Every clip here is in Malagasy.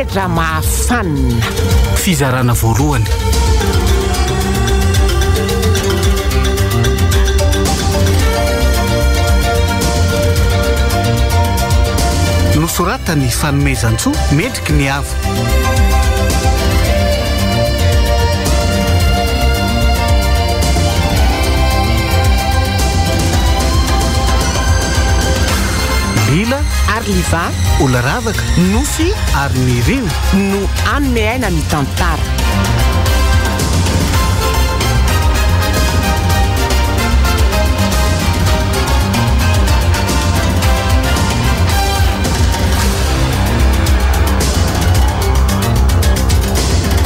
Sedra mahafanina. Fizarana voalohany. Nosoratany fanomezan-tsoa mendriky ny avo. Lila ary liva olaravaka nofy ary ny reo no anome aina ny tantara.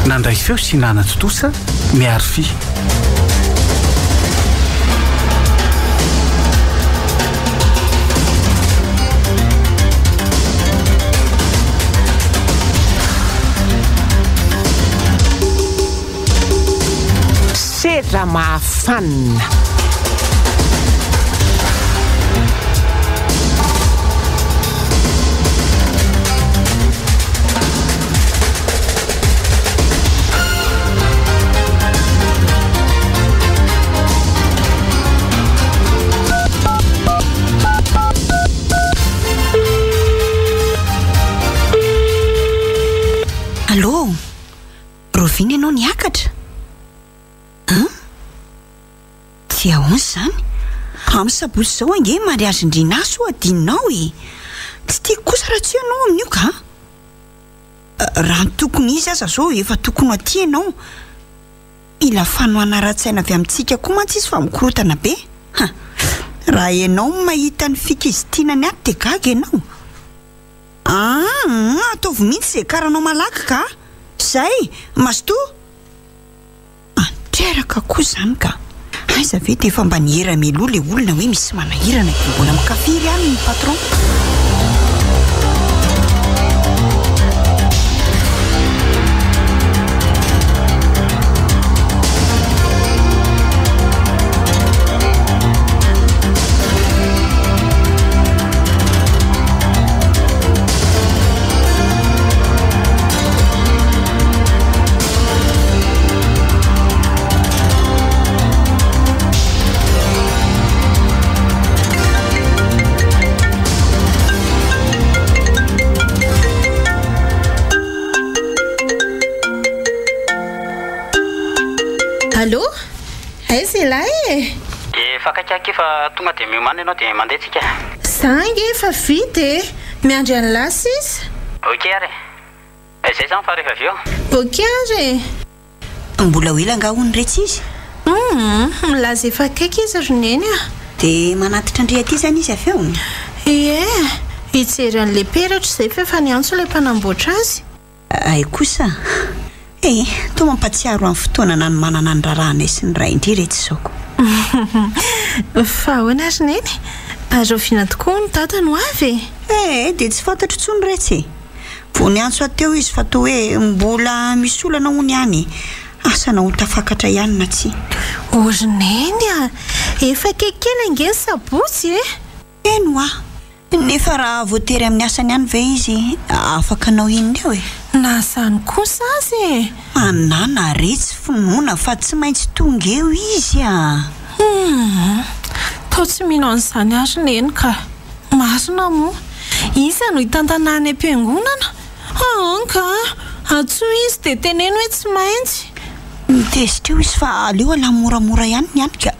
nandray feo sy nanatotosa miaro fi. Sedra mahafanina. Allô, roviny ianao niakatra? Ty ahoana zany? Amin'ny sabotsy zao ange mariazy indrinaso adinao e. Tsy tiako kosa raha tsy ianao amin'io ka? Raha ny tokony izy aza zao efa tokony aty ianao. Mila fanoana ra-tsaina avy amintsika koa mantsy izy fa mikorotana be. Raha ianao mahita ny fikizitianany ato dia gaga ianao. Ataovy mihitsy izay karanao malaky ka? Zay, mastoa? Antreraka koa zany ka. Aiza ve dia efa mba nihera meloa le olona hoe misy manahirana mbola mikafiry any ny patron. Allô? Aiza lahy e? Efa kaikaiky efa tonga dia miomana ianao dia mandeha tsika. Zangy efa vita e. Miandry any lasa izy. Ok ary. Izay zany fa rehefa avy eo. Ok ary. Mbola ho ela nga hono retsy izy? Milaza efa akaiky izy roneny a. Dia manatitra andria aty zany izy avy eo? Ie, hijery an'le peratra izay fa efa niantso ilay mpanamboatra azy. Ay kosa. Toa mampatsiaro amin'ny fotoana na ny manana ny raranay sy ny ray indry retsy izao. Fa ahoana ary neny? Aroviana tokoa ny data no avy. Dia tsy fantatro tsony retsy. Vao niantso ateo izy fa toa hoe mbola misy olana hony any. Asana ho tafakatra ihany na tsy. Orineny a, efa keikely ange ny sabotsy e. Eno a. Nefa raha voatery amin'ny asany ihany ve izy afaka anao inona eo e? Na zany kosa azy. Anana retsy finoana fa tsy maintsy tonga eo izy a. Tao tsy mino an'izany ary neny ka. Marina moa. Iza no hitantana any am-piangonana? Ka atsoa izy dia teneno hoe tsy maintsy. Mitezitra eo izy fa aleo ala moramora ihany ny any ka.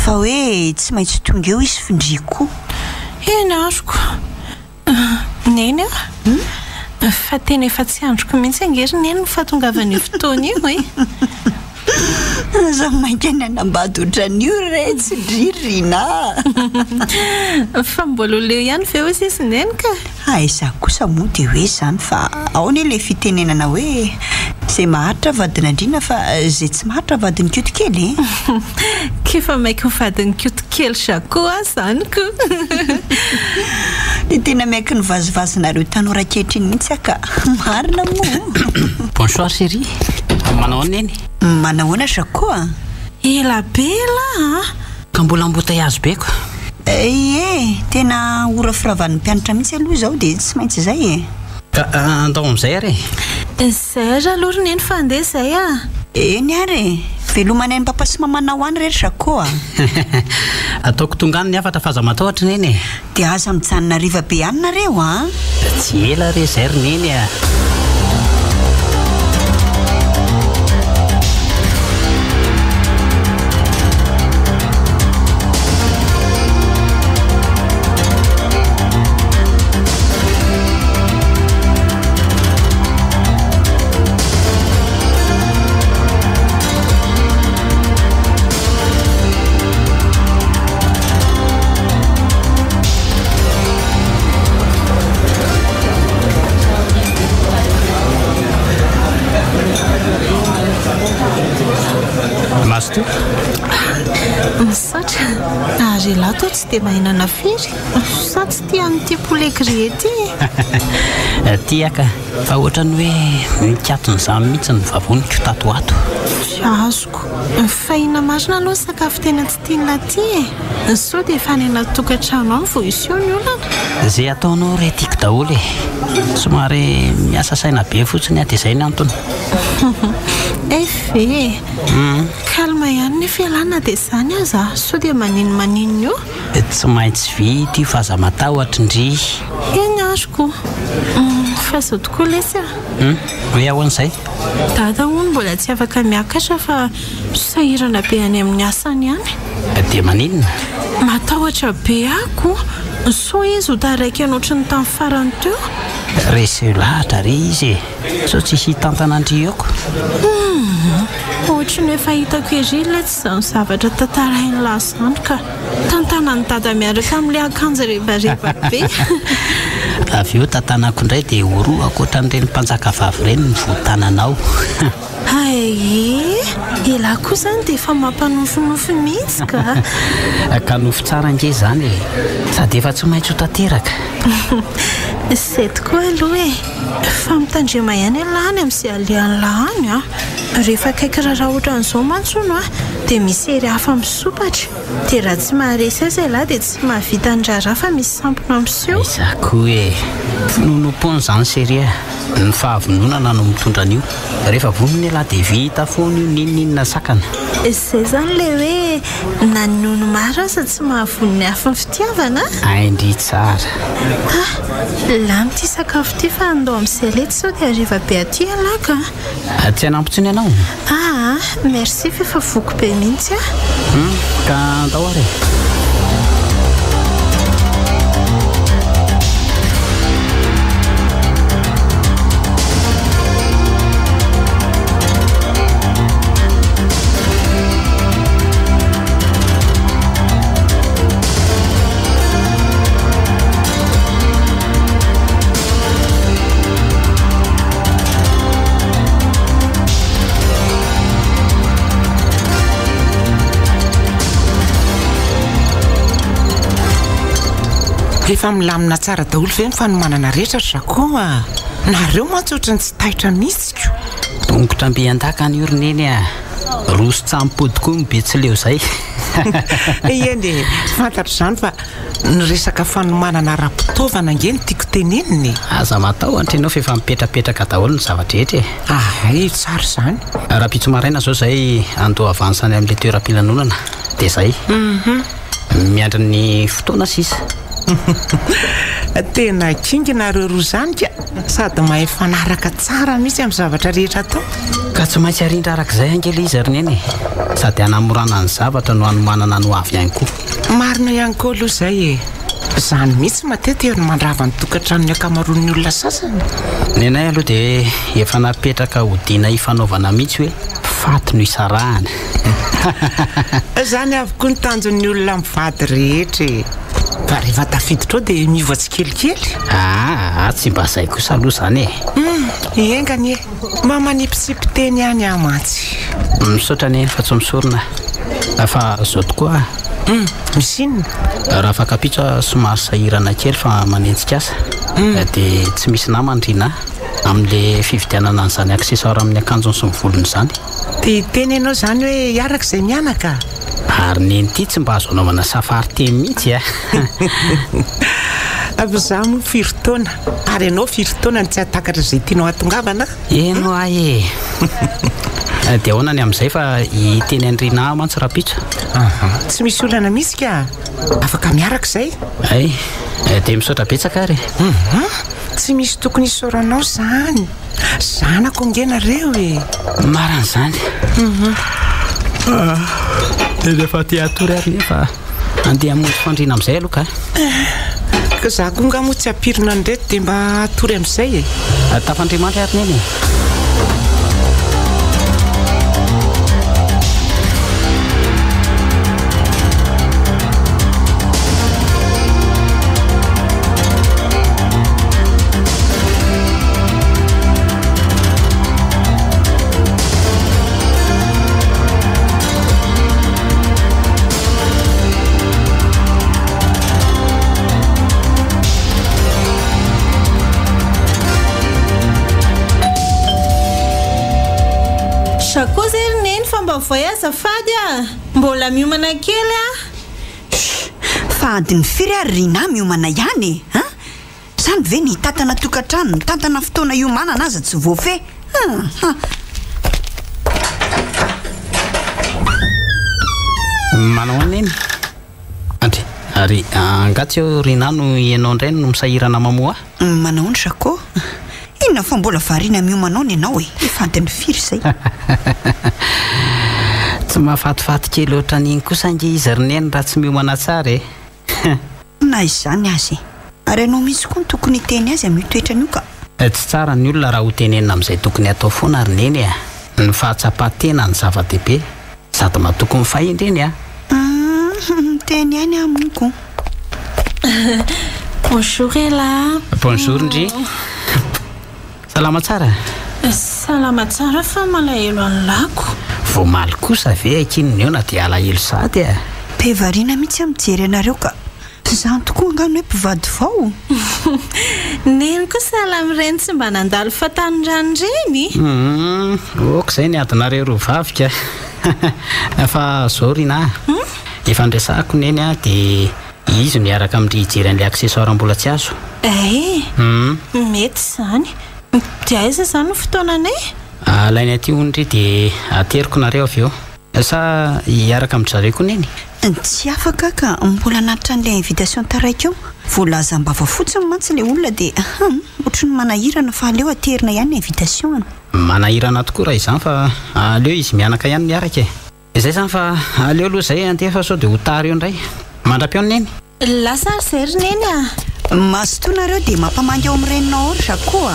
Fa hoe tsy maintsy tonga eo izy findriko. Eny aroko. Neny a? Fa tena efa tsy androko mihitsy angery neny ny fahatongavan'io fotoana io e. Zaho mainka ny anambady ohatran'io retsy dririna. Fa mbola leo ihany ve hozy izy neny ka? Izaho kosa moa dia hoe izany fa ao ny ilay fitenenana hoe izay maharitra vadin'andriana fa izay tsy maharitra vadin'ny kiotokely. Kefa maika ho vadin'ny kiotokely sakoa zany ko. Dia tena maika ny vazivazanareo tanora ankehitriny mihitsy aka. Marina moa. Bonsoir chérie. Manao neny? Manahoana sakoa? Ela be la. Ka mbola embouteillage be ko. Tena ora firavan'ny mpianatra mihitsy aloha izao dia tsy maintsy izay e. ka andao amin'izay ary izay ra alory neny fandeha izay a eny ary velomana ny papa sy mamana ho any rehetra koa ataoko tonga any ny afatra faza matahotra neny dia aza mijanona riva be any nareo a tsy ela re izay ry neny a misaotra ary lato tsy dia mahinana firy sa tsy tia amin'ity poulet grillé ty tiaka fa ohatrany hoe mikatonyizany mihitsy ny vavoniko tatoato azoko fahina marina aloha sakafo tena tsy tiana ty sao dia efa any anaty tokantrano any vao iseho ny olana izay ataonao re tiako daholo somary miasa saina be fotsiny a dia izay ny antony efe kalma ihany ny fialana dia izany aza sao dia maninona io tsy maintsy vity faza matahotra indry eny azoko fa zao tokoa lesy hoe ahoan'izay dada hono mbola tsy afaka miakatra fa sahirana be any amin'ny asany ihany dia maninona matahotra be ako sao izy ho taraiky anoatra ny tamin'ny farany teo reseo lahatra re izy sao tsy hitantana andrioko ohatra ny efa hitako ery ilay tsy izany zavatra tantarainy lazany ka tantana ny dada miaraka amin'ilay akanjo rehebareba be avy eo tantanako indray dia oroa akoatran'ireny mpanjaka vavy ireny ny votananao ela koa izany dia efa mampanofinofy mihitsy ka nofo tsara nge izany sady efa tsy maintsy ho tanteraka izay tokoa aloha fa mitandrema ihany alany amin'izay alehan'ny lahany rehefa kaiky raha ohatran'izao mantsono dia misy hery hafa misopatra dia raha tsy maharesy azy lahy dia tsy mahavita ny raharaha fa misy sampona amin'seho izako finonompoana izany seria ny fahavononana no mitondra an'io rehefa vonony lahy dia vita foana io nininina sakana izay izany le hoe na nono maro aza tsy mahavonony hafa ny fitiavana aindry tsara lahy mity sakafo ty fa andao amin'izay lety sao dia ariva be aty alaka tsy anampitsony ianao merci fefa voko be mihitsy ka andao ary efa milamina tsara daholo ve ny fanomanana rehetra rakoa nareo matsotra ny tsy tahitra mihitsiko dongotra mbe an-daka ny orineny roso tsampody koa mibe tsy leo izay eny fantatra izany fa ny resaka fanomanana raha-pitaovana nge ny tiako teneniny aza matahotra ianao fa efa mipetrapetraka daholo ny zavatra rehetra tsara izany raha pitso maraina zao izay andao avansany amin'ilay toeram-pilanonana dia izay miandry ny fotoana sisa tena kinginareo roa izany ka sady mahay fanaraka tsara mihitsy amin'ny zavatra rehetra atao ka tsy maintsy arindra arak'izay angely izy rineny sady hanamorana ny zavatra no hanomanana no avy ihany koa marina ihany koa aloha izay izany mihitsy matety eo ny mandrava ny tokantrano akamaroan'ny olona sasany ny anay aloha dia efa napetraka hodiana hifanaovana mihitsy hoe faty no isarahana izany avokoa ny tanjon'ny olona mivady rehetra fa rehefa tafiditra ao dia mivoatsy kelikely tsy mba zay kosa aloha izany engany mba manipisipiteny ihany amantsy misaotra ny fa tsy misorona fa zao tokoa misy inona raha afaka pitra somary sahirana kely fa manenjika asa dia tsy misy namandrina amin'ilay fividianana n'izany aksesora amin'ny akanjony sy mivolony izany dia teny ianao izany hoe hiarak'izay mianaka ary neny ity tsy mba azo anaovana safary teny mihitsy Zaho moa firy-taona ary ianao firy-taona tsy hatakatra izay tianao hatongavana. Eno ahy dia ahoana ny amin'izay fa hiteny andrina mantsy rapitso. Tsy misy olana misy ka afaka miaraka izay. Ay dia misaotra betsaka ary. Tsy misy tokony isaoranao izany. Zanako angenareo e. Maran'izany. Dia rehefa te hatory ary nefa andeha hamonjy fandriana amin'izay aloha ka. Ka za konga moa tsy hampirina andreto dia mba hatory amin'izay e. Tafandriamandry ary neny. Sako zery neny fa mba voazafady mbola miomana kely fa adiny firy ary rina miomana ihany e. Zany ve ny tantana tokantrano ny tantana fotoana iomanana aza tsy voafe. Manao aneny andry ary angatsy eo rinano ianao indray no misahirana mamoa. Manao ny Sako. Inona fa mbola variana miomanao ny ianao e. Efa adiny firy izay. Tsy mahafatifaty kely oatra n'iny kosa nge izy rineny raha tsy miomana tsara e. Na izany azy. Ary ianao misy koa ny tokony hiteny azy amin'ny toetrany io ka. Tsy tsara ny olona raha ho tenenina amin'izay tokony atao foana rineny ny fahatsapatena ny zava-dehibe sady mahatoky mifay indreny teny ihany amoko. Bonjour Ella. Bonjour ndry. Salama tsara? Salama tsara fa malahelo an'lako. Vao maly kosa ve akininy eo na dia alahelo sady Be variana mihitsy mijery anareo ka. Zany tokoa angano hoe mpivady vao. Neny kosa ala mireny tsy mba nandalo fatanyrano reny. Ok izay ny adinareo roa vavika. Fa zao rina efa ndresako neny dia izy miaraka amin'ny hijery an'ilay aksesora mbola tsy azo. Mety izany. Dia aiza izany ny fotoananay? Alainy aty ondry dia ateriko nareo avy eo. Sa hiaraka amin'ny zareo koa neny? Tsy afaka ka mbola nanatra an'ilay invitation taraiky eo. Voalazam-bava fotsiny mantsy ilay olona dia ohatran'ny manahirana fa aleo aterina ihany invitation. Manahirana tokoa raha izany fa aleo izy mianaka ihany miaraka e. Izay izany fa aleo aloha izay andeha fa sao dia ho tara eo indray. Mandra-peo neny? Lasa ary izay neny masotonareo dia mampamangy ao amin'ny reninao ao ry Sako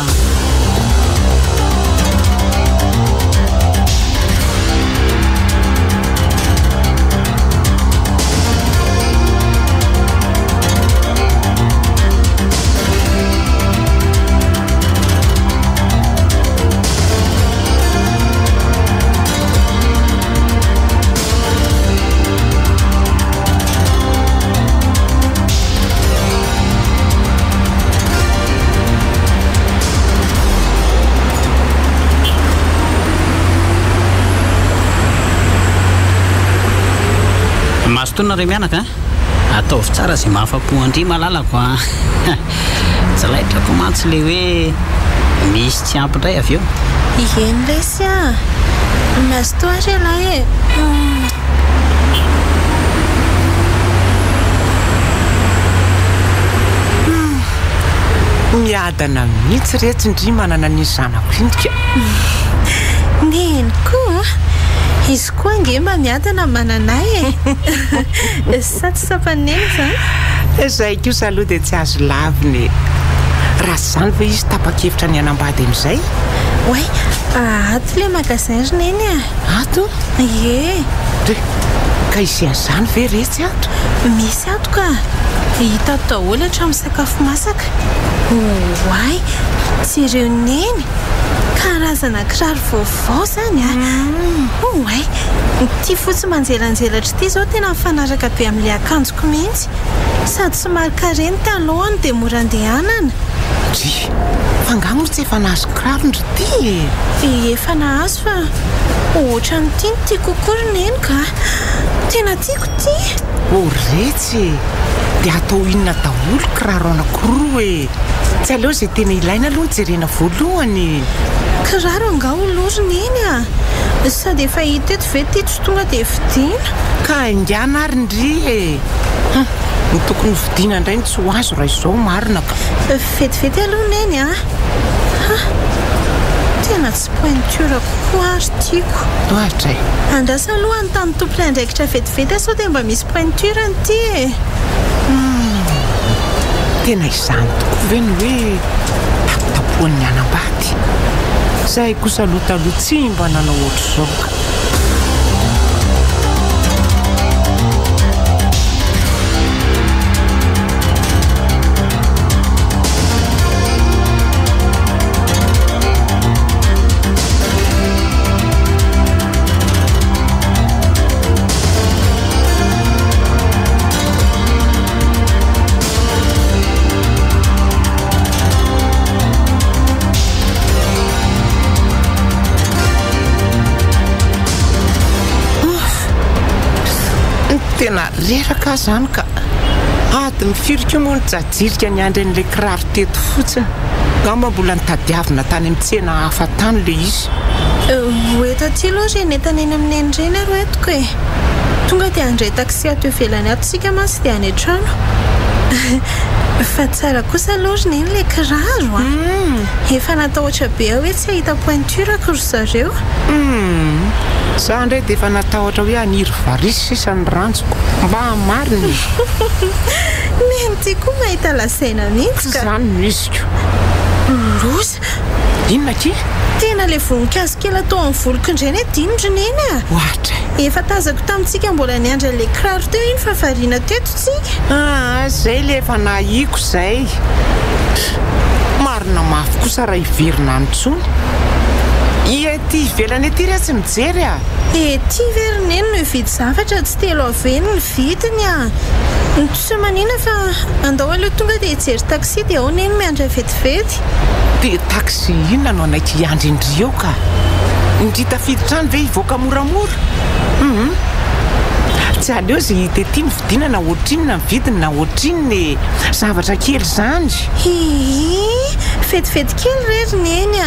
Masotonareo mianaka ataovy tsara izay mahafapo andry malalako tsy laitrako mantsy le hoe misy tsy ampy indray avy eo. Eny resy masoto ary alahy miadana mihitsy rehetra indry manana ny zanako indrika. Neny koa izy koa ange mba miadana mananay sa tsy sapaneny izany? Izay kosa aloha dia tsy azo laviny. Raha izany fa izy tapa-kevitra ny anambady amin'izay. Oay, ato ilay magasin ry neny Ato? Ie. Ka izy azany ve rehetra ato? Misy ato ka hita ato daholo hatramin'ny sakafo masaka. Oay, tsy ireo neny karazana kiraro vaovao izany oay, ty fotsy manjelanjelatra ity izao tena mifanaraka be amin'ilay akanjoko mihitsy sady somary kareny talohany dia mora andehanana. Fa angamo tsy efa nahazo kiraro ndry ty efa nahazo fa ohatra ny tiany tiako kokory neny ka tena tiako ty. Retsy dia atao inona daholo kiraro anankiroa hoe tsy aleo izay tena ilaina aloha nyjerena voalohany. kiraro anga olorina eny a sady efa hita eto ve ty tsy tonga dia vidiana ka ingana ary ndry ny tokony vidiana indray ny tsy ho azo raha izao marina ka vetivety aloha neny a tena tsy pointure kokoa ary tiako ohatra andrasa aloha ny tany tompony andraikitra vetivety sao dia mba misy pointure nyty tena izany tokoa ve ny hoe tapotapohan'ny anambady zahay kosa lotaloha tsy mba nanao ohatr'izao ka tena reraka zany ka ady mifirika moa ny jajirika ny andry n'ilay kiraro teto fotsiny ngamba mbola nitadiavina tany amin'ny tsena hafa tany le izy oeto aty aloha reny entana eny amin'ny endreny aro etiko e tonga dia andray taxi ato ivelany atosika masy dia any an-trano fa tsara kosa aloha reny ilay kiraro efa natao ohatra be hoe tsy ahita pointure akory zareo za ndray dia efa natahotra hoe aniry varisy sisa ny ranjoko mba hamariny neny ty koa mahita lasaina mihitsy ka zany misiko loza inona ki tena le voninkazo kely atao amin'ny voloko indrainy dinindro neny a ohatra efa tazako tamintsika mbola niandra le kiraro teo iny fa variana teto tsika zay le efa nahiko zay marina mafy kosa raha iverina antsony ty ivelany ety raha tsy mijery ty verineny no hividy zavatra tsy telo aveny ny vidiny nytosa manina fa andao aloha tonga dia hijery taxi dia ao neny miandra vetivety dia taxi inona no anaiky hiandry indry eo ka ndrita fiditrany ve hivoaka moramora tsy aleo zay hita ety mividina na ohatrinona mividiny na ohatrinony zavatra kely zany vetivety kely reriny eny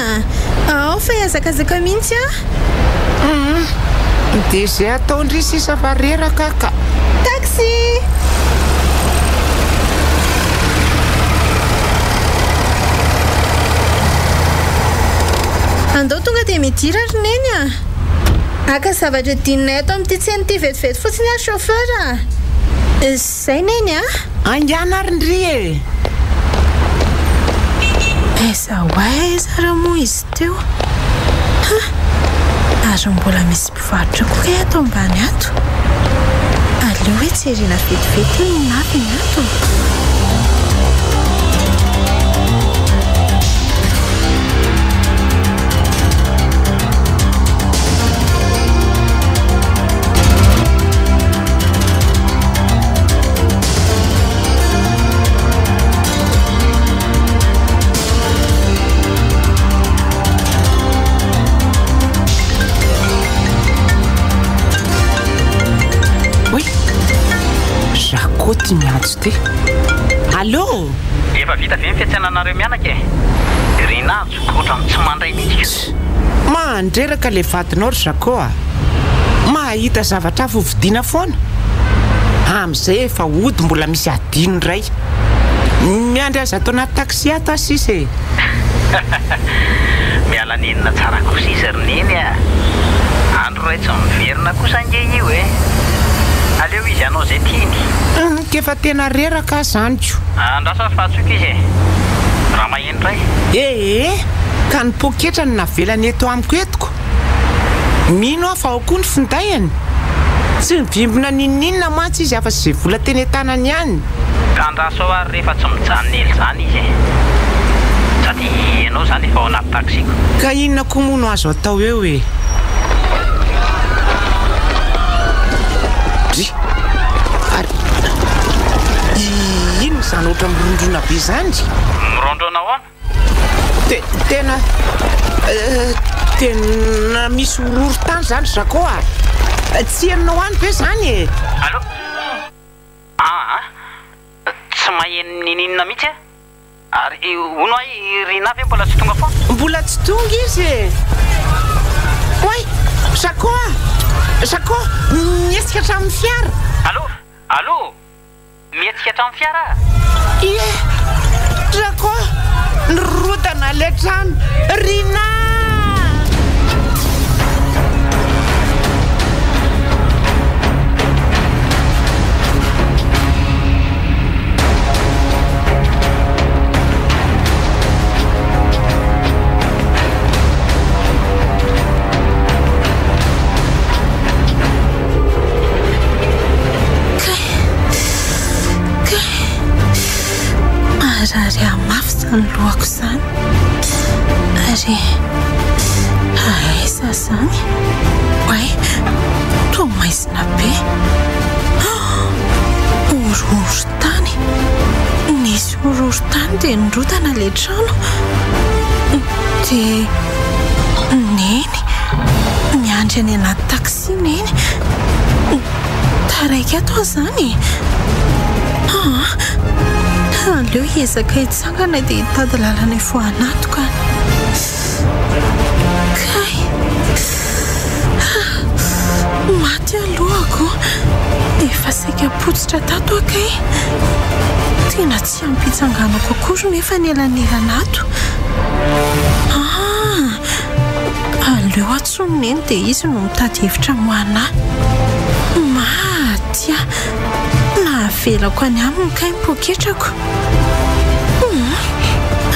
ao fa hiazakazaka mihitsy dia zay atao ndry sisa fa reraka ka taxi andao tonga dia midira riny eny aka zavatra dinina ato amin'ity tseny ty vetivety fotsiny a chauffeur zay neny angana ary ndry eza hoaiza raha moa izy teo ary mbola misy mpivarotra koa ato ambany ato aleo hoe tserena vetivety eo naviny ato ty miantso ty allô efa vita ve fiantsananareo mianaka rinatso kotra tsy mandray mihitsy mandreraka le vadinao ry Jaco mahita zavatra hafa hovidiana foana amin'izay efa ody mbola misy adino indray miandry azy atao anaty taxi ato asisy miala nenina tsara kosa izy rineny andro ray tsy miverina kosa nge io aleo izy anao zay tiany kefa tena reraka zanyko andrasa fahatsoka izy raha maheno ray ka ny poketra ny navelany eto amiko etiko mino aho fa ao koa ny findayany tsy mivimbina nininona matsy izy afa sy zay vola teny tanany ihany ka andrasa ao ary rehefa tsy mijanonely zany izy sady ianao zany efa ao anaty taxiko ka inona koa moa no azo atao eo ino zany ohatra mirondrona be zany mirondrona ahoana tena misy ororo tany zany Jaco tsy henonao any be zany allo tsy maheno nininona mihitsy ary ono ahy rinavy mbola tsy tonga foana mbola tsy tonga izy oay Zako mietsika hatramin'ny fiara allo mietsika hatramin'ny fiara ie Zako nyrotana le trano Rina Ary amafy zany lohako zany ary aiza zany oay toa maizina be ororotany nisy ororotany dia nirotana le trano dia neny miandry any anaty taksi neny taraiky ato zany aleo ezaka hitsangana dia hitady lalana efa anatoka kay maty alohako efa saika potsitra tato akay tena tsy ampitsanganako akory nefa nelanelanato aleo atsony eny dia izy no mitady hevitra moanahy matya nahavelako any aminy kay mipoketrako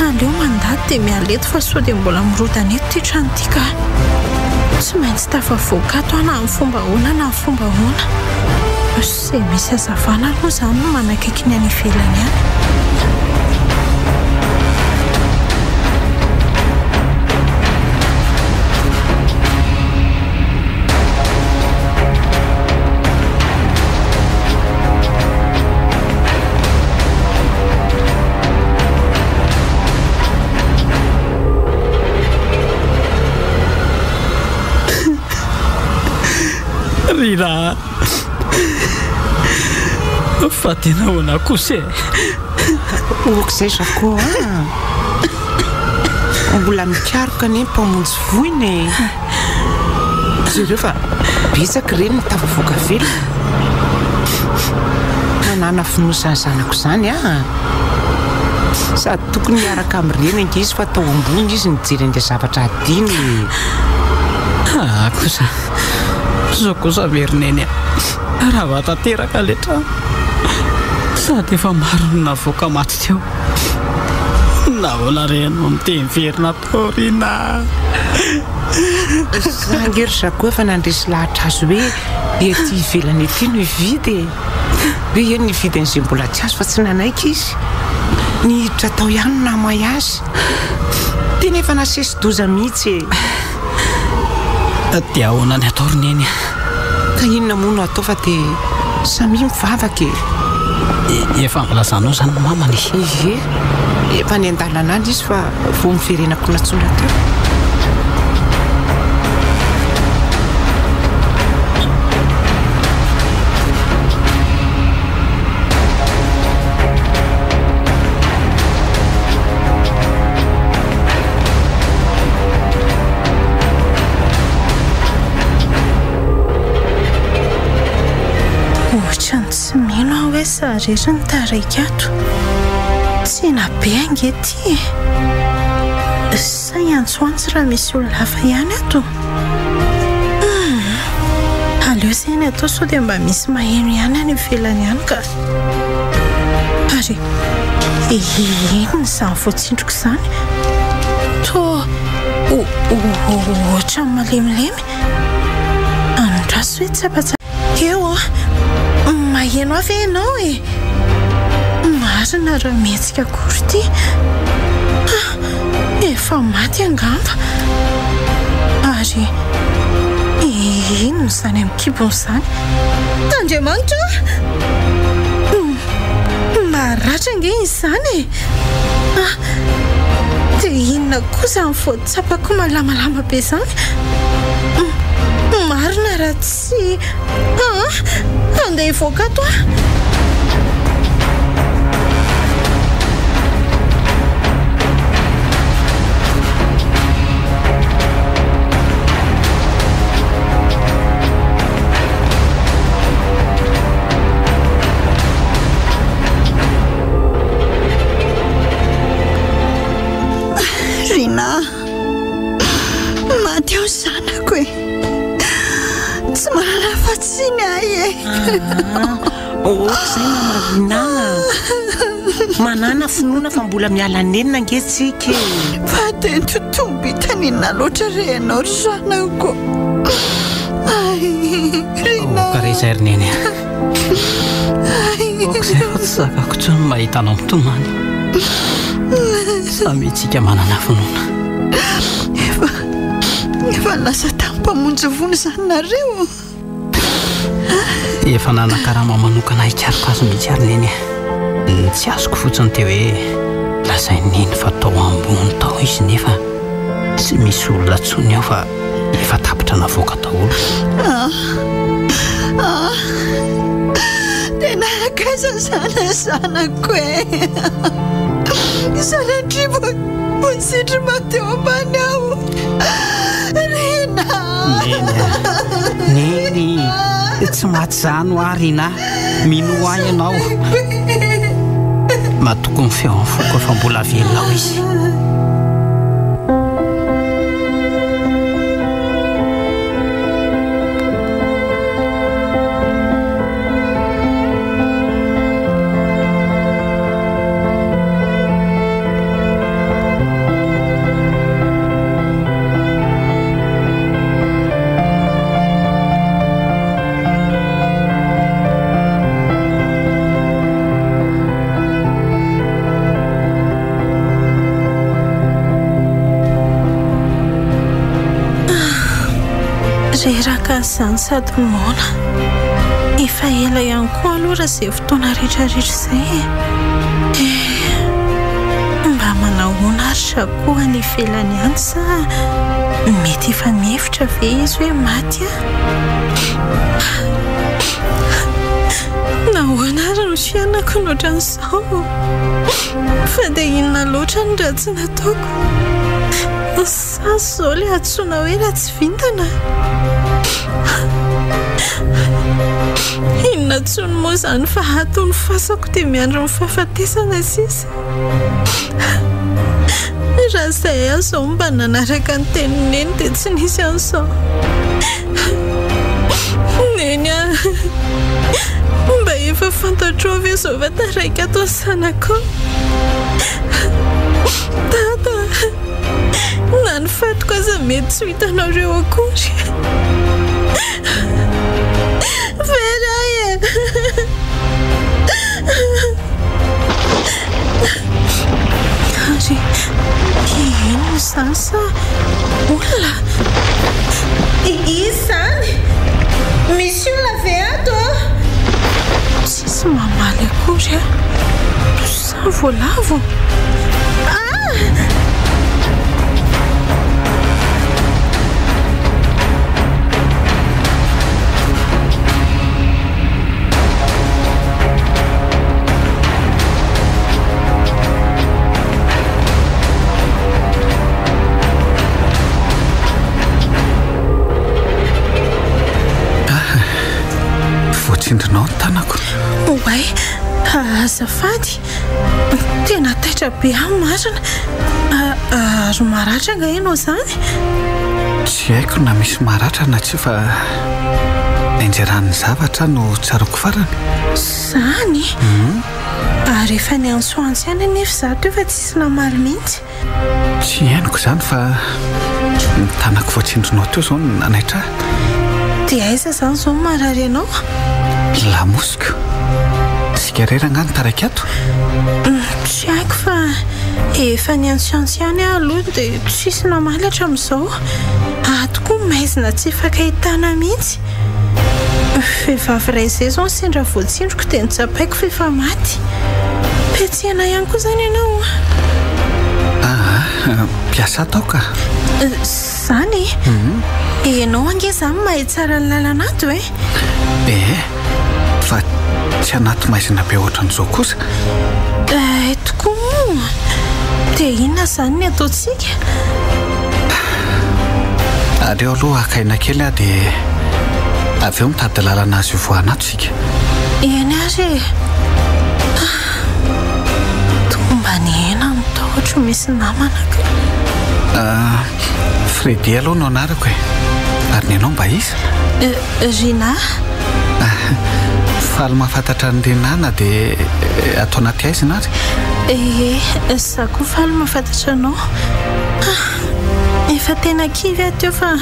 aleo mandady dia mialeto fa sao dia mbola mirodana eto ty trano ty ka tsy maintsy tafavoakato ana amin'ny fomba hoana na amin'ny fomba hoana izay misy azavana aloha zany no manakaiky ny any ivelany any Rina fa tena hoana kosa okizay Zako mbola mikaroka ny mpamonjy voiny zareo fa betsaka reny mitafavoaka velona manana finosany zanako zany sady tokony miaraka amin'ireny ange izy fa tao ambony izy nijery an'ilay zavatra adiny kosa zao kosa verineny raha vatanteraka le trano sady efa maro no navoaka maty teo nahoana reno miteny verina tao Rina zangery Zako efa nandresy lahatra azy hoe ety ivelany ety no hividy hoe eny nividy an'izay mbola tsy azo fa tsy nanaiky izy nihiditra tao ihany no namay azy tena efa nasesy doza mihitsy dia ahoana ny atao roneny ka inona moa no atao fa dia samy mivavaka efa mbolazanao zany mamany ie efa ny andalana andry izy fa vo miverenako natsona teo tsy mino aho hoe sarery ny taraiky ato tsy nabe angety say antsoantsy raha misy olona hafa ihany ato aleo zany atao sao dia mba misy maheno ihany any ivelany ihany ka ary inony zany voatsindroko zany to ohatra malemilemy anondraso hoe tsapatsapa eo maheno avy ianao marina raha mihetsika akory ty efa maty angamba ary inona zany amin'ny kibony zany Andriamanitra maratra ange izy zany dia inona kosa ny voatsapako malamalama be zany marina raha tsy andeha hivoaka ato maty ao zanako e tsy manana fatsiny ahy e ohatr'izay mamarina manana finoana fa mbola mialanenina angetsika fa dia totombo hitanina loatra re ianao ry zanako kareza erineny okzay fa tsy zakako tsy mahitanao mitomany samy itsika manana finoana efa lasa tamin'ny mpamonjy vony zany nareo efa nanakarama manokana hikariko azy mihitsy arineny tsy azoko fotsiny teo hoe lazay niny fa tao ambony tao izy nefa tsy misy olona tsony ao fa efa tapitra navoaka daholo tena akaiza zanako e zanatry votsitry mateo ambany aho rena neny tsy maty zano arina mino ahy ianao matoko ny feo amin'ny foko fa mbola velonao izy reraka zany sady mona efa ela ihany koa aloha raha izay fotoana rehetrarehetra izay mba manahoana ary sakoa ny ivelany any sa mety efa mihevitra ve izy hoe maty nahoana ary no fianako noatran'izao fa dia inona loatra ny raha tsy nataoko sasy zao le atsoina hoe raha tsy vintana inona tsony moa zany fa atony fasako dia miandro ny fahafatesana sisa raha izay aho zao mba nanaraka ny tenineny dia tsy nisy an'izao neny a mba efa fantatro avy zao fa taraiky atao zanako tata na ny fatoko aza mety tsy hitanareo akory vera e ary ino zany sa olona izany misy olona ve ato tsisy mamaly akory sa voalavo voatsindrinao ny tanako oay azafady tena taitra be amin'ny marina ary maratra nga ianao zany tsy haiko na misy maratra na tsy fa enjeran'ny zavatra no tsaroko farany zany ary efa ny ansoantsy any nefa zato efa tsisy namaly mihitsy tsy hainoko zany fa ny tanako voatsindrinao teo zao no nanaitra dia aiza zany zao marary ianao lamosika sikarerana ny taraiky ato tsy haiko fa efa ny ansiansy any aloha dia tsisy namaly hatramin'izao tokoa maizina tsy fakahitana mihitsy vehivavy ray izay zao ny sendra voatsindroko dia nitsapaiko fa efa maty petsihana ihany koa zany ianao mpiasa atao ka zany ianao ange zany mahay tsara ny lalana ato fa tsy anaty maizina be ohatran'izao kosa tokoa dia inona zany ny ataontsika aleo aloha akaina kely a dia avy eo mitady lalana azy io voanato sika eny ary tomba ny hena mitahotra misy namana ka Fredy aloha no anarako e. Ary ny anao mba iza? Rina? Faly mahafantatra ny renana dia atao anaty aizina ary? Za koa faly mahafantatra anao. Efa tena kivy aho teo fa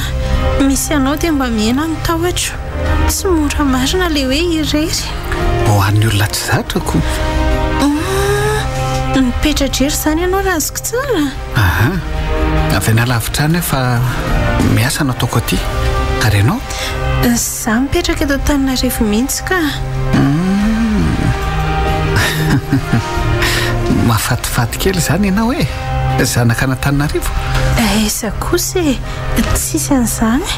misy anao dia mba mihena ny tahotra. Tsy mora marina ilay hoe irery. Ho an'ny olona tsy zatrako. Mipetra-drery izany ianao raha azoko tsara. Avy nalavitra any fa miasa no ataoko aty. Ary ianao? Za mipetraka eto Antananarivo mihitsy ka. Mahafatifaty kely izany ianao e. Zanaka an'Antananarivo? Iza kosa e, tsisy an'izany.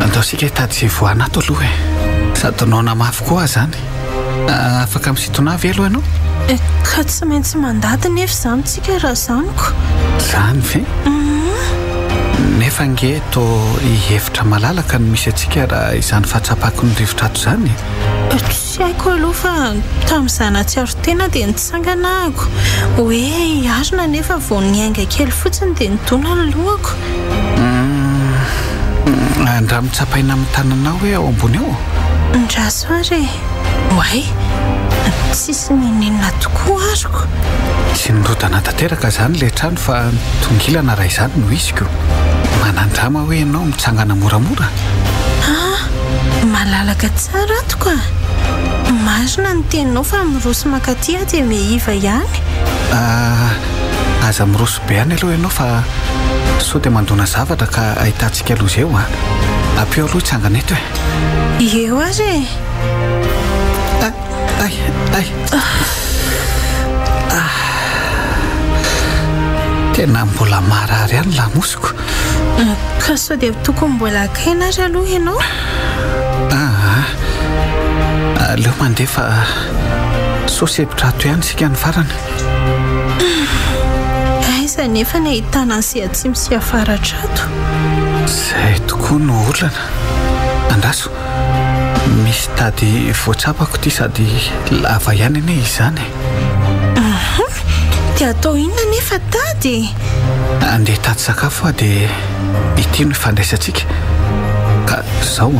Andao sika hitady izay voana ato aloha e. Sady naona mafy koa izany. Afaka misintona avy aloha ianao? Ka tsy maintsy mandady nefa izany tsika raha zaniko. Izany ve? Nefa nge to hihevitra malalaka no misy antsika raha izany fahatsapako ny rivotra ato izany. Tsy haiko aloha fa tamin'izany atsiaro tena dia nitsangana ako hoe hiarina nefa vao niainga kely fotsiny dia nidona ny lohako. Raha mitsapaina amin'ny tananao hoe ao ambony ao? Ndraso ary oay, tsisy ninina tokoa ariko. Tsy nirodana tanteraka izany ilay trano fa tongilana raha izany no iziko. Manandrama hoe ianao mitsangana moramora. Malalaka tsara ato ka. Marina ny teninao fa miroso makaty aho dia meiva ihany. Aza miroso be any aloha ianao fa sao dia mandona zavatra ka ahitantsika aloha izay eo ampio aloha hitsangana eto e. Eo ary tena mbola marary any lamosiko. Ka sao dia tokony mbola akaina ary aloha ianao? Aleo mandeha fa sao sepitra ato ihany sika ny farany. Aiza nefa ny ahitana an'izay atsimo sy afaratra ato. Izay tokoa no olana. Andraso, misy tady voatsapako ity sady lava ihany anie izany. Dia atao inona nefa tady? Andeha tady sakafo aho dia ity no ifandraisantsika. Ka izao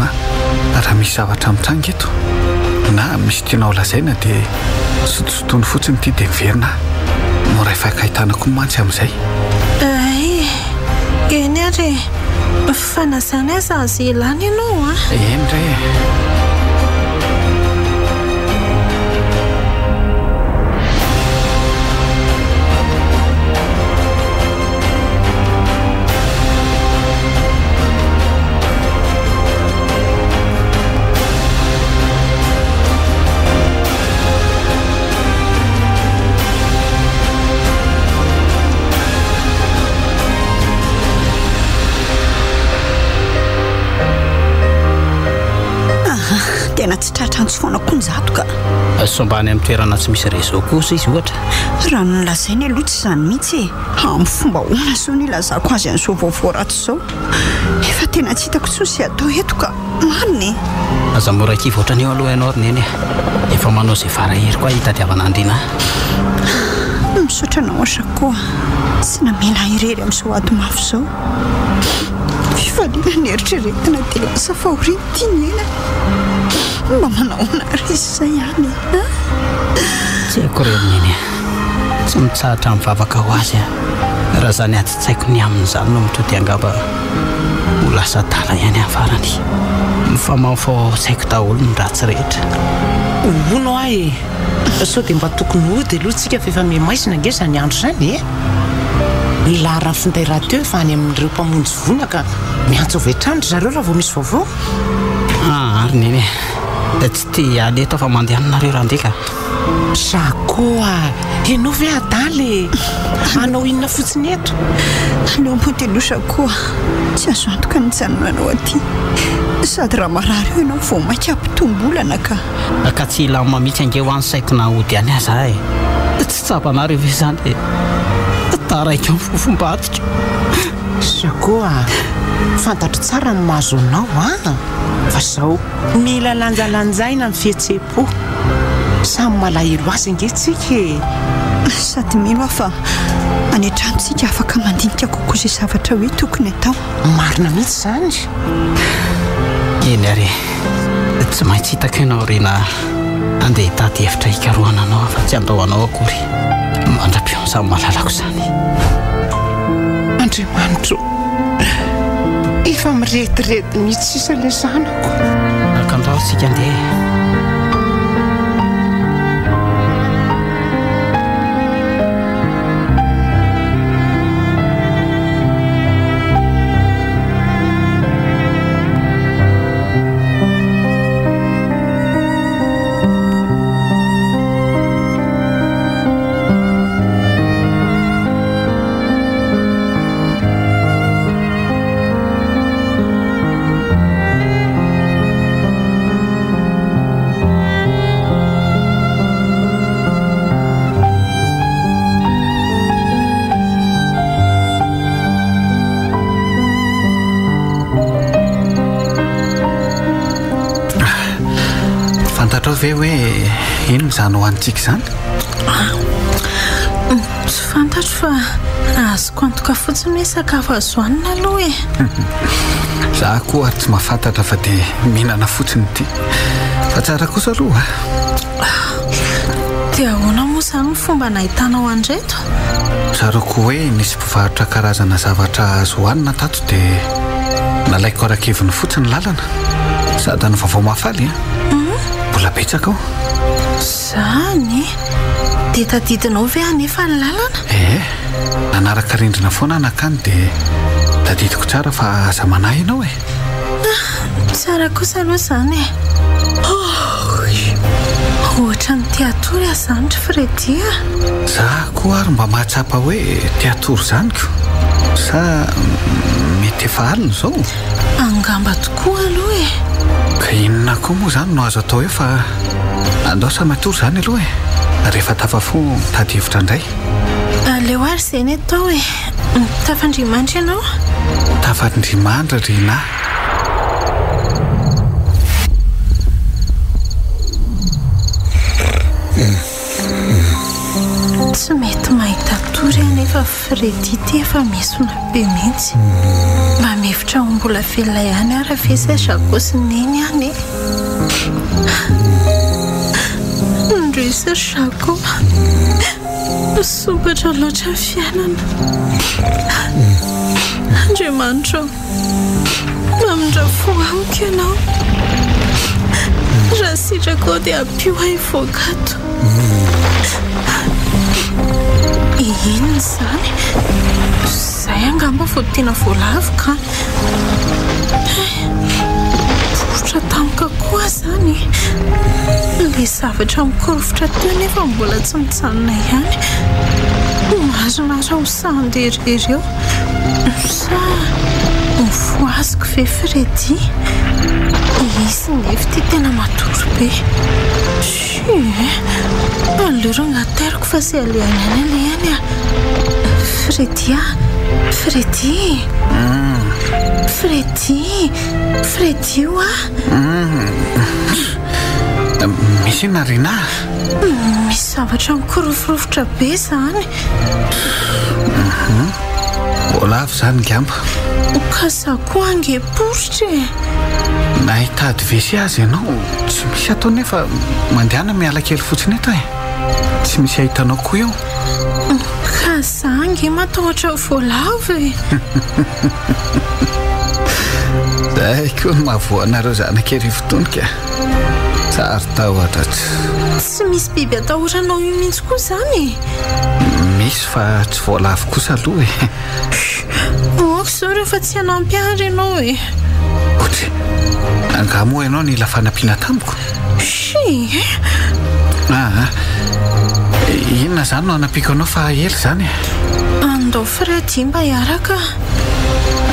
raha misy zavatra mitranga eto na misy tianao lazaina dia sotosotony fotsiny ity dia miverina mora efaka ahitanako mantsy amin'izay. Eny ary fanazana aza azy elany ianao Eny re. Tena tsy tratrano tsy foana konjato ka. Sombany amin'ny toerana tsy misy réseau kosa izy ohatra. Raha nolazainy aloha tsy izany mihitsy e. Amin'ny fomba hoana sao ny lazako azy an'izao vaovao ratsy izao. Efa tena tsy hitako tsony sy atao eto ka. Marina e. Aza mora kivy ohatrany eo aloha ianao neny. Efa manao izay farahery koa hitadiavana andriana. Misaotra anao koa. Tsy namela irery amin'izao ady mafy izao. Fifaliana ny eritreretina dia lasa fahoriana tiany ela. Mba manaona ry izay ihany. Tsy haiko ireny neny. Tsy mitsahatra mivavaka ho azy raha izany ady tsy haiko ny amin'izany no mitody angamba ho lasa tala ihany amin'ny farany. Mifamao fa tsy haiko daholo ny ratsy rehetra. Ono ahy sao dia mba tokony hody aloha tsika fa efa miamaisina nge izany andro izany e. Lara finday raha teo efa any amin'ireo mpamonjy vonaka miantso avy hatrany zareo raha vao misy vaovao. Ary neny tsy tia hialy eto fa mandeha aminareo raha ndeka. Sakoa ianao ve adaly anao inona fotsiny eto? Aleo ampotelosa koa. Tsy azo antoka ny janonanao aty. Sady raha marary eo ianao vao maika ampitombolana ka. Ka tsy ilama mihitsy ange ho any saiko na hody any aza e. Tsy tsapanareo ve izany taraiko amin'ny fofomba atitra. Sakoa fantatro tsara ny mahazo anao fa izao mila lanjalanjaina amin'ny fihetseham-po. Samy malahelo azy ange tsika e. Sady mino fa any an-tranontsika afaka mandinika kokoa izay zavatra hoe tokony atao. Marina mihitsy izany. Eny ary tsy maintsy hitako ianao rena andeha hitady hevitra hikarohana anao fa tsy andahoanao akory mandra-peo samy mahalalako izany. Andriamanitro, efa miretirety mihitsy sisa ilay zanako. Akandao tsika andeha. Fantatrao ve hoe ino ny zany ho antsika izany? Tsy fantatro fa azoko antoka fotsiny hoe sakafo azo hohanina aloha e. Za koa ary tsy mahafantatra fa dia mihinana fotsiny ity. Fa tsara kosa aloha. Dia ahoana moa izany ny fomba nahitanao andreto? Tsaroko hoe nisy mpivarotra karazana zavatra azo hohanina tato dia nalaiko arakeviny fotsiny lalana. Sady ny vaovao mahafaly mbola betsaka aho. Zany dia tadidinao ve anefa ny lalana? Nanaraka rindrina foana anakany dia tadidiko tsara fa aza manahy ianao e. Tsara kosa aloha izany e. Ohatra ny teatory azanitra Fredia. Za koa ary mba mahatsapa hoe teatory zaniko sa mety efa alina izao. Angamba tokoa aloha e. Ka inona koa moa izany no azo atao hoe fa andao sa matory izany aloha e. Rehefa tafafo tady hevitra indray. Aleo ary izay ny atao e. Tafandriamanitra ianao? Tafandriamanitra rina. Tsy mety mahita tory anefa Fredy ty efa mesona be mihitsy. Mba mihevitra ho mbola velona ihany ary avesa sakosiny any e. Ndrisa sako sobatra loatra fiainana. Andriamanitra, mamindra-fo amiko ianao. Raha sitrako ao dia ampio ahy voakato. Inona izany? Izay angamba vao tena voalavika. Poritra tamika koa izany. Ilay zavatra mikorofitra teo nefa mbola tsy mitsanina ihany. Maharinaritra ho sandery ireo. Sa mivoaziko ve Fredy? Izy nefa ty tena matory be. Alero agnateriko fa sy alehanany alehany a. Fredy a. Fredy. Fredy. Fredy io a. Misy inona rina? Misy zavatra mikoroforofotra be izany. Voalavo izany ngamba. Ka za koa ange-poritra e. Nahitady vesy azy ianao. Tsy misy atao nefa mandehana miala kely fotsiny eto e. Tsy misy ahitanao koa eo. Ka za ange matahotra voalavo e. Zay koa no mahavoanareo zanak'ery fotonika. Tsara tahotra tsy misy biby atahoranao io mihitsy koa izany. Misy fa tsy voalavo kosa aloha e. Oako izao rehefa tsy hanampy ary ianao e. Otry, angamo ianao ny ila fanampiana tamiko. Inona izany no hanampiako anao fa hely izany e? Andao Fredy mba hiaraka.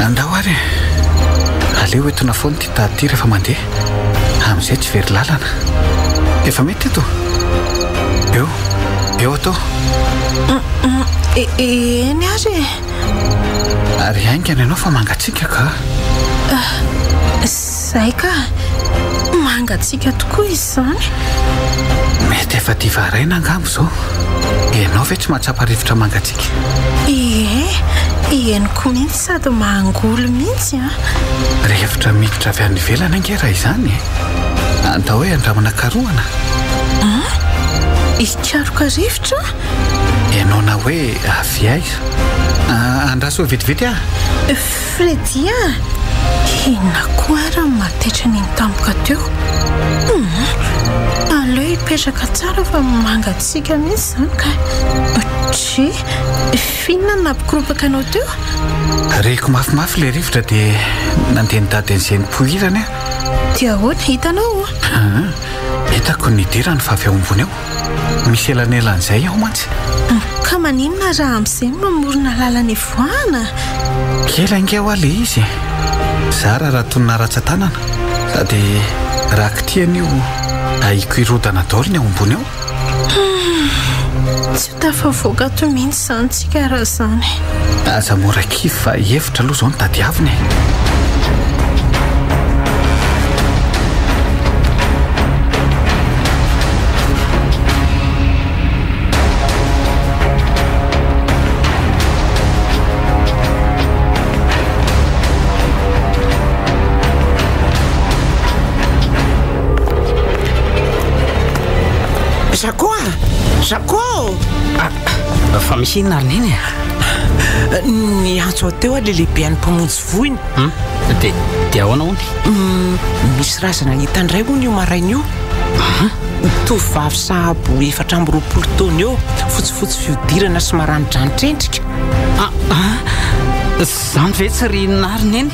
Andao ary. Aleo entona foana ty tady ty rehefa mandeha. Amin'izay tsy very lalana. Efa mety eto? Eo atao. Eny ary. Ary haingana ianao fa mangatsiaka ka. Zay ka. mangatsiaka tokoa izy izany. mety efa dia varaina angamo izao ianao ve tsy mahatsapa-rivotra mangatsiaka? Henoko mihitsy sady mangoly mihitsy a. Rivotra miditra avy any ivelana ange raha izany anda hoe andramana karohana. Ikaroka rivotra? ianao na hoe avy aiza andraso vetivety Fredy inona koa raha matetra ny tampoka teo. Aleo hipetraka tsara fa mangatsiaka mihitsy izany ka tsy finona nampikoropaka anao teo. reko mafimafy ilay rivotra dia nandeha nidady an'izay nipohirany dia ahoana hitanao? hitako nidirany fa avy ao ambony ao misy elanelan'izay ao mantsy. Ka maninona raha amin'izay mamorona lalana ivoahana? Kely ange ao ale izy zara raha tonina ratsan-tanana sady raha kitian'io aiko irodana daholo ny ao ambony ao. Tsy ho tafavoaka to mihitsy izany tsika raha izany. aza mora kivy fa hevitra aloha izao ny tadiaviny. Zako fa misy inona ary neny ny antso teo a lehibe any mpamonjy voiny. dia ahoana hony? Misy razana hitandray hono io maraina io. Tovovavy sahabo 420 taona eo fotsifotsy fiodirana sy maranidranitra endrika. Zany ve tsy rinona ary neny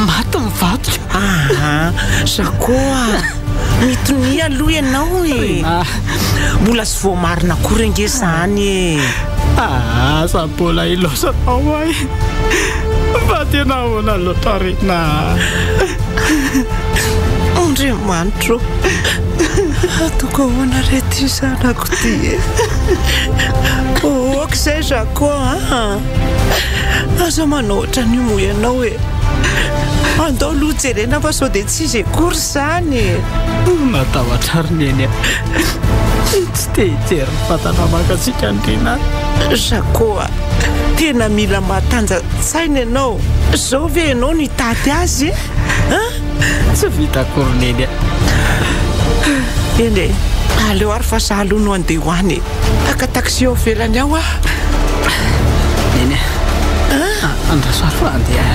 maty mivatoka? Zako mitony aloha ianao mbola sy voamarina kory ange izany sabola ilosanao ay fa tena ahoana loatra rena. Andriamanitro ataoko ahoana rety zanako ty oka izay Zako aza manao ohatran'io moa ianao andao aloha jerena fa sao dia tsy izy akory izany. Matahotra ary neny tsy te hijery ny fatana mangatsiaka andrina. Zako tena mila matanja saina ianao. Zao ve ianao nitady azy tsy vita akory neny eny aleo ary fa sahalo no andeha hoany taka taxi ao velany ao neny andraso ary fa andeha.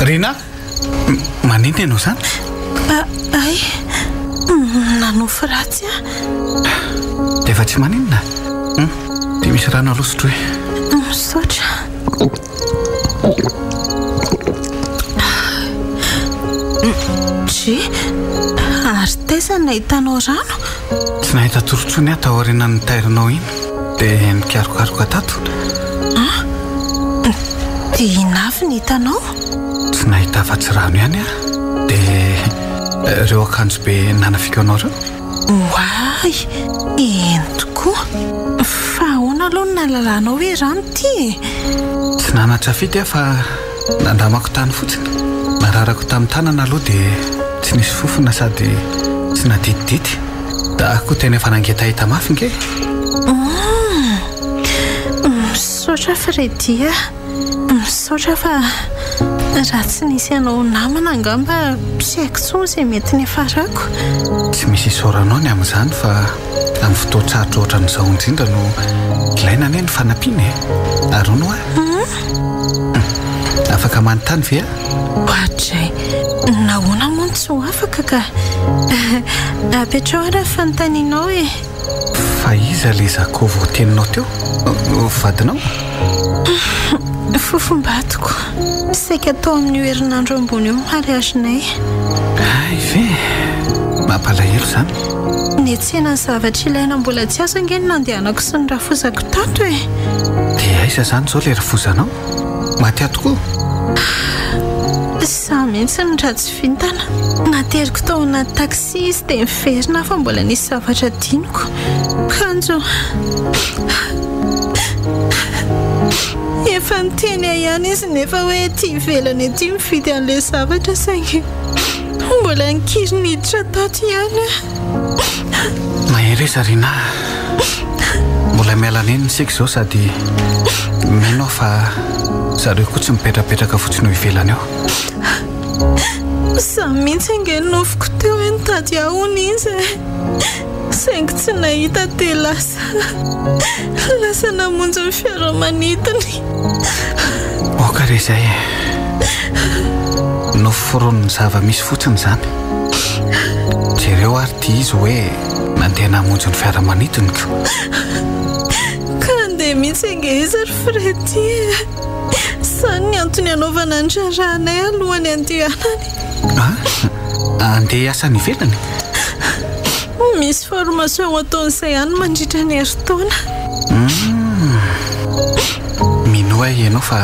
Rina manina ianao izany? Ay nanofy ratsy dia efa tsy maninona dia misy rano alosotro misaotra. Tsy ary teza nahitanao rano? tsy nahita torontsony aho taoriana ny tairinao iny dia nikarokaroka tato. Dia inavy ny hitanao? Tsy nahita afa-tsy rano ihany dia ireo akanjo be nanafika anao ireo. Oay eny tokoa fa ahoana aloha no nahalalànao hoe rano ty? Tsy nanatrafidy fa nandramako tany fotsiny nararako tamin'ny tanana aloha dia tsy nisy fofona sady tsy nadididity da koa tena efa nangetahita mafy nge. Misaotra Fredy misaotra fa raha tsy nisy ianao namana angamba tsy haiko tsony izay mety ny afarako. Tsy misy isaoranao ny amin'izany fa amin'ny fotoatsaritra ohatran'izao indrindra no ilaina anie ny fanampiana ary no afaka manontany ve Ohatray nahoana moa tsy ho afaka ka apetrao ara fanontanianao fa iza le Zako voateninao teo vadinao? Fofombatoko saika tao amin'ny herinandro ambony eo mariazinay. Ay ve mampalahelo izany. Ny tsena ny zavatra ilaina mbola tsy azo ange ny nandehanako sy ny rafozako tato dia aiza izany izao le rafozanao? Maty ahy tokoa? Za mihitsy ny ratsy vintana. Nateriko tao anaty taxi izy dia miverina fa mbola nisy zavatra diniko. Kanjo efa niteny ihany izy nefa hoe ety ivelany ety mividy an'ilay zavatra saingy mbola ankiry niditra tato ihany. Mahery Zarina, mbola miala neny sika izao sady mino fa zareo koa tsy mipetrapetraka fotsiny ho ivelany ao. Za mihitsy ange nofoko teo hoe nitady ahony izy saingy tsy nahita dia lasa namonjy ny fiaramanidiny. Oka re izay noforon'ny zava-misy fotsiny izany. Jereo ary tia izy hoe nandeha namonjy ny fiaramanidiny ko. Ka andeha mihitsy ange izy ry Fredy. Izany ny antony anaovana ny raranay alohany andehanany. Andeha hiasa ny ivelany? Misy formation ataon'izay ihany mandritra ny herintaona. Mino ahy ianao fa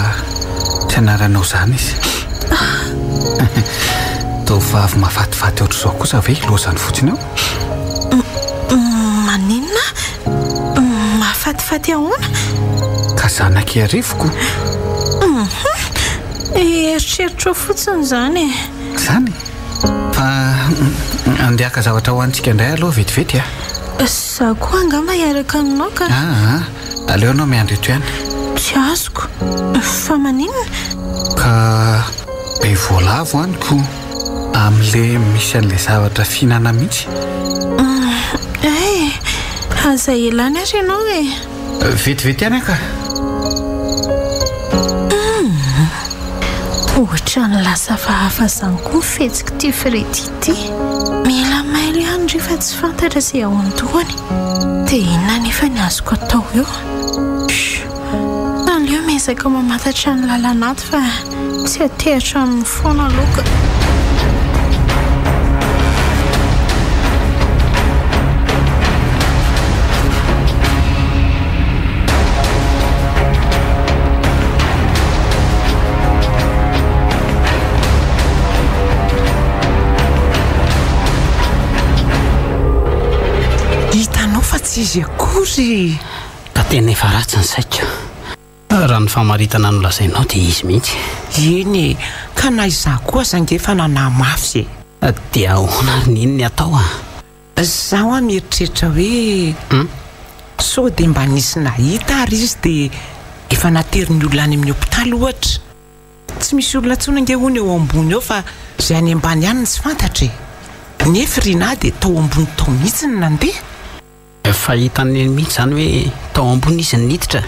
tsy anaranao izany izy. Tovavy mafatifaty ohatr'izao kosa ve ilozany fotsiny ao? Maninona? Mafatifaty ahoana? Ka zanaka arivoko. Eritreritro fotsiny izany. Izany? Fa andeaka zavatra ho antsika indray aloha vetivety Za koa angamba hiaraka aminao ka. Aleo anao miandry eto ihany. Tsy azoko. Fa maninona? Ka be voalavo anyko amin'ilay misy an'ilay zavatra fihinana mihitsy. Aza elany ary ianao e. Vetivety ihany ka. Ohatra ny lasa fahafa izany koa fetsiko ity Fredy ity. Mila mailo ihany rehefa tsy fantatra izay ao an-dohany. Dia inona nefa ny azoko atao eo? Aleo miezaka mamantatra ny lalanato fa tsy atehatra amin'ny foana loka. Izy akory ka tena efa ratsy ny saika. Raha ny famaritana nolazainao dia izy mihitsy. Eny ka na izaho koa zangefa nanahy mafy dia ahoana ary niny ny atao zaho mieritreritra hoe sao dia mba nisy nahita ary izy dia efa nateriny olona any amin'ny hopitaly ohatra. Tsy misy olona tsony ange hony eo ambony eo fa izay any ambany ihany ny tsy fantatra. Nefa rinahy dia tao ambony tao mihitsy ny nandeha. Fa hitany mihitsy izany hoe tao ambony izy niditra.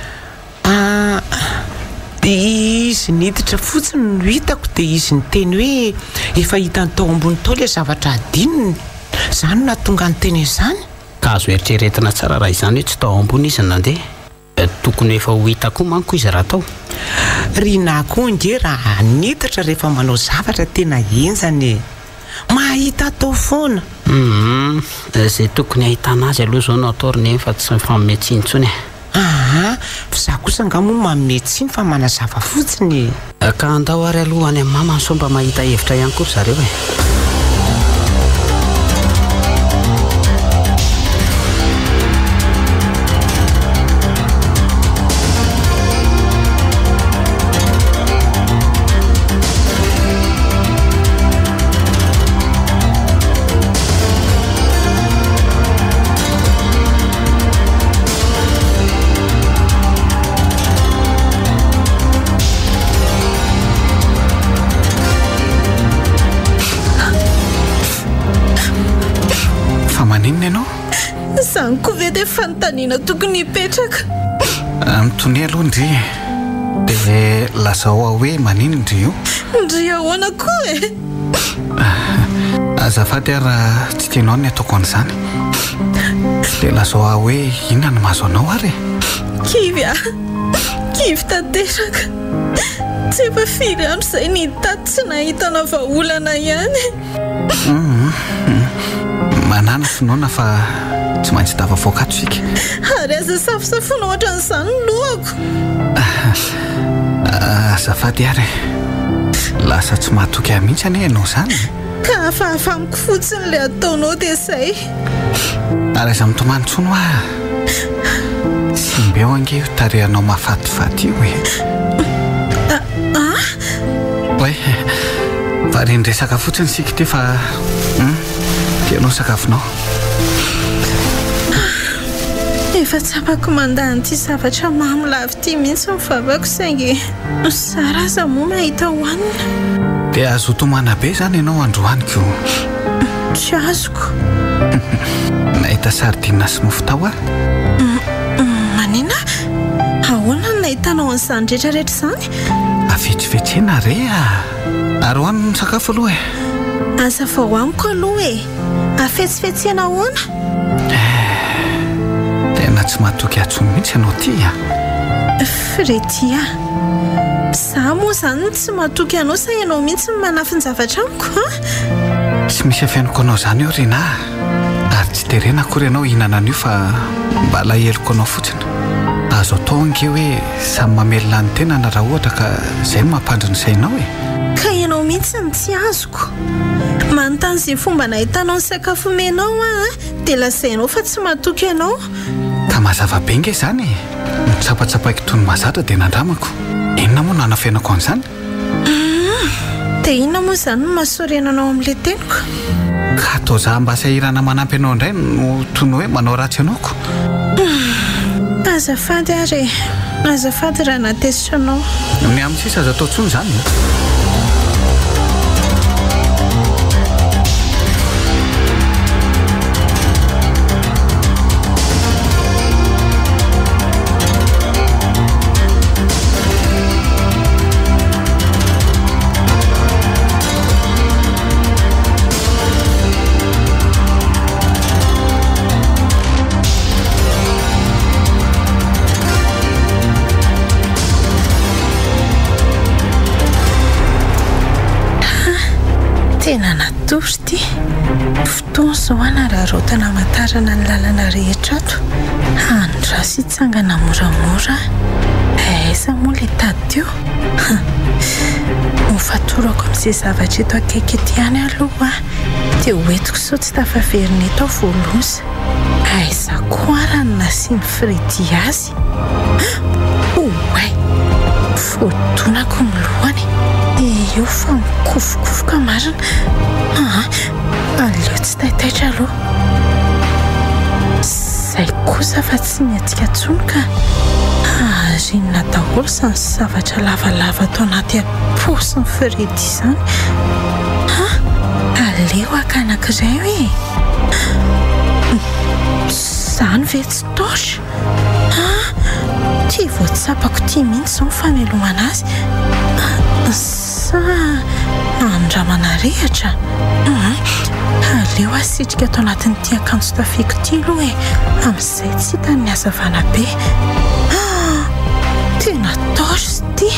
Izy niditra fotsiny no hitako dia izy niteny hoe efa hitany tao ambony tao ilay zavatra adininy. Izany na tonga niteny izany. Ka azo eritreretina tsara raha izany hoe tsy tao ambony izy nandeha. Tokony efa ho hita koa manko izy raha tao. Rinahy koa nge raha niditra rehefa manao zavatra tena enzany. Mahita tao foana. Izay tokony ahitana azy aloha izao no atao reny fa tsy fanometsiny intsony. Fa za kosa angamba mametsiny fa manazava fotsiny. Ka andao ary aloha any amin'ny mamany sao mba mahita hevitra ihany koa zareo Izany koa ve dia fanontaniana tokony hipetraka? Mitony aloha ndry dia lasa ao hoe manino ndry io? Ndry ahoana koa e? Azafady raha tsy tianao ny ataoko an'izany. Dia lasa ao hoe inona no mahazo anao ary? Kivy kivy tanteraka. Tsy efa firy andro izay nitady tsy nahitana vahaolana ihany. Manana finoana fa tsy maintsy tafavoakato sika. Ary aza safosafoana ohatran'izany ny lohako. Azafady ary lasa tsy mahatoky ahy mihitsy ane ianao zany ka afahafa amiko fotsiny ilay ataonao dia izay ary aza mitomanytsono ah sy mbe eo ange io tarehanao mahafatifaty io hoe variny resaka fotsiny sika ty fa tianao sakafonao efa tsapako mandany ty zavatra mamylavy ty mihitsy mivavako saingy sara aza moa mahita hohanina dia azo tomana be zany ianao androaniko tsy azoko nahita sardina sy mofotao ah manina ahoana no nahitanao an'izany rehetrarehetra izany afetsifetsena re ary hoanino ny sakafo aloha aza vao amiko aloha afetsifetsena ahoana tena tsy mahatoky atsony mihitsy ianao ty Fredia za moa zany tsy mahatoky anao sa ianao mihitsy manafiny zavatra amiko tsy misy afianoko anao zany eo rena ary tsy terena akory ianao hihinana an'io fa mba laheloko anao fotsiny azo atao ange hoe samy mamelona ny tena na raha ohatra ka izay no mampandry ny sainao ka ianao mihitsy ny tsy azoko manontany izay fomba nahitanao ny sakafo menao dia lazainao fa tsy mahatoky ianao ka mazava be nge zany mitsapatsapaiko toy ny mahazatra dia nandramako inona moa nanafianako an'izany dia inona moa izany no mahasorenanao amin'ilay teniko ka atao za mba sahirana manampy anao indray no toy ny hoe manao ratsy ianaoko azafady ary azafady raha natezitra anao ny amin'ny sisa aza atao tsony zany tena natory ty fotoana zao anararotana matarana ny lalana rehetra ato andra sy itsangana moramora aiza moa le tady teo mofatorako amin'izay zavatra eto akaiky ety ihany aloha dia hoentiko sao tsy tafaverina eto ao voaloza aiza koa raha ny nasiany Fredy azy oay fodonako milohany eo fa mikofokofoka marina aleo tsy taitaitra aloha zay kosa fa tsy miatika tsony ka rinona daholo izany zavatra lavalava atao anaty aposiny Fredy izany aleo akanankiray hoe izany ve tsy taosy tia voatsapako tia mihitsy izao mifamelomana azy sa andramana rehatra aleo asitrika atao anatin'ity akanjo tafiako ty aloha amin'izay tsy hitany ny hazavana be tena taosy ty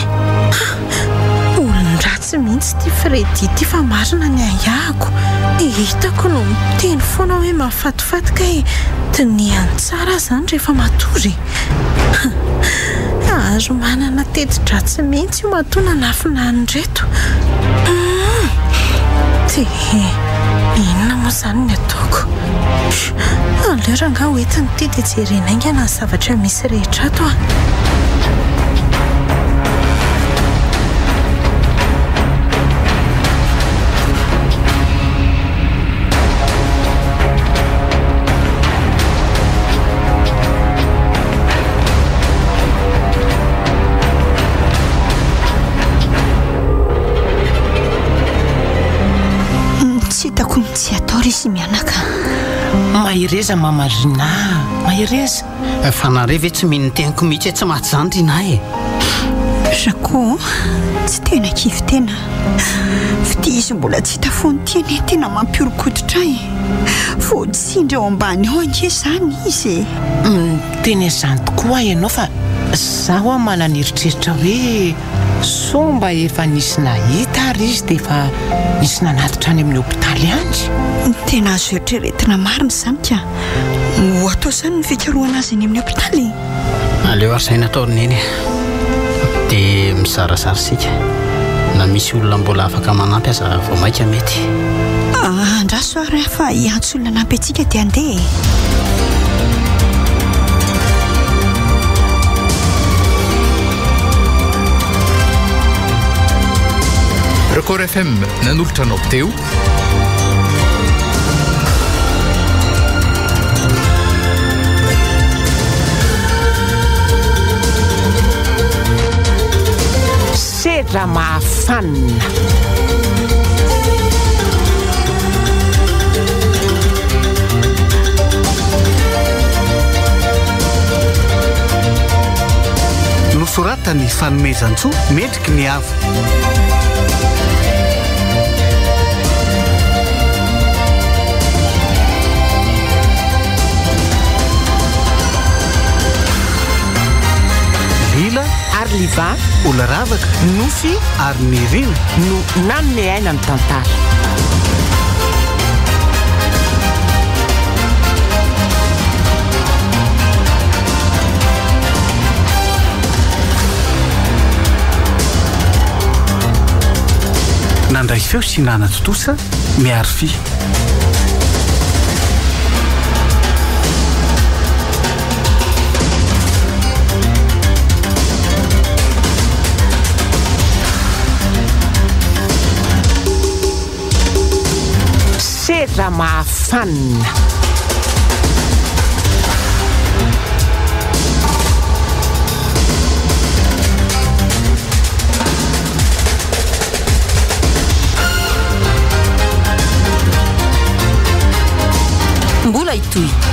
olon-dratsy mihitsy ty Fredy ty fa marina ny ayahako hitako no miteny foana hoe mahafatifatika tiniany tsara zany rehefa matory azo manana teti-dratsy mihitsy io matona nafinany reto dia inona moa zany ny ataoko aleo raha nga hoentiny ty dia jerenaingana ny zavatra misy rehetra ato tsy atao resy mianaka mahireza mamarina mahireza fanare ve tsy mino tenako mihitsy tsy maty zany rina Zako tsy tena kivy tena fity izy mbola tsy hita foany teny tena mampiorokoditra fotsindra ao ambany ao ange zany izy teny izany tokoa ianao fa zaho mananeritreritra hoe somba efa nisy nahita ary izy dia efa nisy nanatitra any amin'ny hopitaly any tena azo eritreretina marina zany ka ho atao zany ny fikaroana azy any amin'ny hopitaly aleo ary zay nataony eny dia mizarazara sika na misy olona mbola afaka manampy aza vao maika mety andraso ary fa hiantso olona nampy antsika dia andeha Record FM nanolotra anao teo sedra mahafanina nosoratany fanomezantsoa mendriky ny avo lila ary liva olaravaka nofy ary nirina no nanome aina ny tantara nandray feo sy nana totosa miaro fi sedra mahafanina mbola itoy